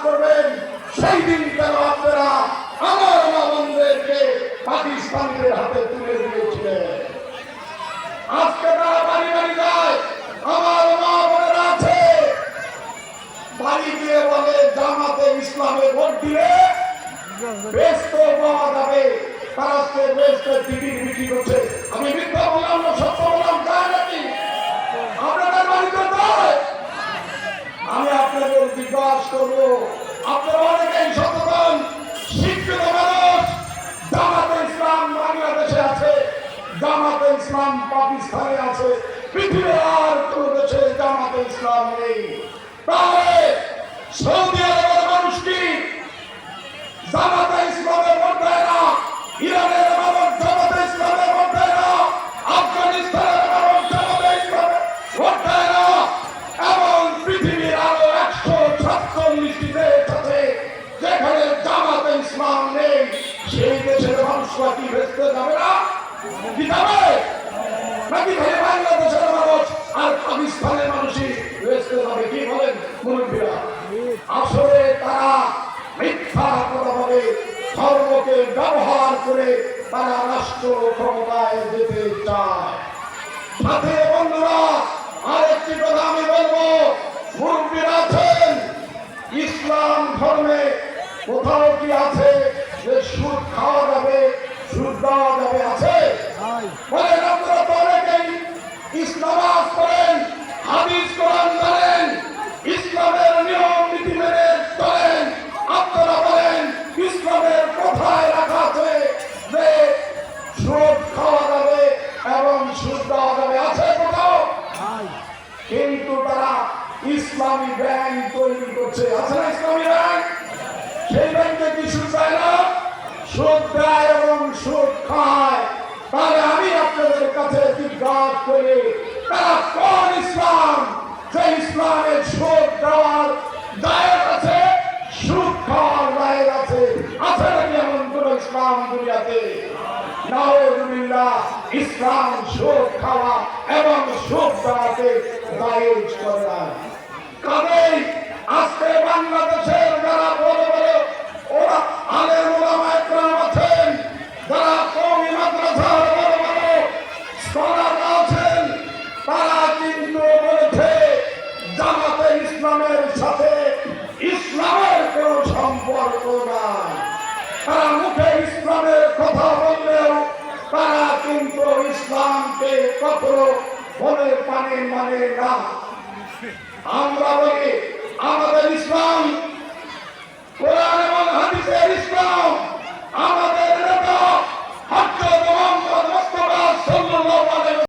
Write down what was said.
করবেন সেই দিন কেন আপনারা আমার মা বোনদেরকে পাকিস্তানিদের হাতে তুলে দিয়েছিলেন? আজকে তারা বাড়ি বাড়ি যায়, আমার মা বোনেরা আছে, বাড়ি দিয়ে বলে জামাতে ইসলামে ভোট দিলে বেস্ত পাওয়া যাবে। তারা আজকে বেস্টের টিকিট বিক্রি করছে। আমি মিথ্যা বললাম না, সত্য বললাম, যায় নাকি? আপনাদের বাড়িতে যায়? আমি আপনাদের জিজ্ঞাসা করবো, আপনারা অনেকেই সচেতন শিক্ষিত মানুষ। জামাতে ইসলাম বাংলাদেশে আছে, জামাতে ইসলাম পাকিস্তানে আছে, পৃথিবীর আর কোন দেশে জামাতে ইসলাম নেই। তাহলে সৌদি আরবের মানুষ কি জামাতে ইসলামের ভোট দেয় না? ইরানের মানুষ জামাতে ইসলামের ভোট দেয় না? আফগানিস্তানের মানুষ জামাতে ইসলামের ভোট দেয় না? এবং পৃথিবীর আরো 147টি দেশ আছে যেখানে জামাতে ইসলাম নেই। সেই দেশের মানুষরা কি ভেস্তে যাবে না? কি যাবে নাকি খালি বাংলাদেশের মানুষ আর পাকিস্তানের মানুষই ভেস্তে যাবে? কি বলেন মুরব্বীরা? আসলে তারা মিথ্যা কথা বলে, ধর্মকে ব্যবহার করে তারা রাষ্ট্র ক্ষমতায় যেতে চায়। সাথে বন্ধুরা আরেকটি কথা আমি বলবো, মুরব্বীরা আছেন, ইসলাম ধর্মে কোথাও কি আছে যে সুদ খাওয়া যাবে, সুদ দেওয়া যাবে? আছে? বলেন আপনারা তো অনেকেই ইসলাম করেন, হাদিস কোরআন জানেন, ইসলামের নিয়ম নীতি মেনে চলেন। আপনারা বলেন ইসলামের কোথায় রাখা আছে যে সুদ খাওয়া যাবে এবং সুদ দেওয়া যাবে? আছে কোথাও? কিন্তু তারা ইসলামী ব্যাংক তৈরি করছে। আছে না ইসলামী ব্যাংক? সেই ব্যাংকে কি সুদ চায় না? সুদ দেয় এবং সুদ খায়। তাহলে আমি আপনাদের কাছে জিজ্ঞাসা করি, তারা কোন ইসলাম যে ইসলামের সুদ দেওয়ার জায়েজ আছে, সুদ খাওয়ার জায়েজ আছে? আছে নাকি এমন কোন ইসলাম দুনিয়াতে? নাউযুবিল্লাহ, ইসলাম সুদ খাওয়া এবং সুদ দেওয়াকে জায়েজ করে না। কাজেই আজকে বাংলাদেশের যারা বড় বড় ওরা আলেম ওলামা একরাম আছেন, যারা কওমি মাদ্রাসার বড় বড় স্কলার আছেন, তারা কিন্তু বলেছে জামাতে ইসলামের সাথে ইসলামের কোন সম্পর্ক নাই। তারা মুখে ইসলামের কথা বললেও তারা কিন্তু ইসলামকে কখনো মনে মানে না। আমরা বলি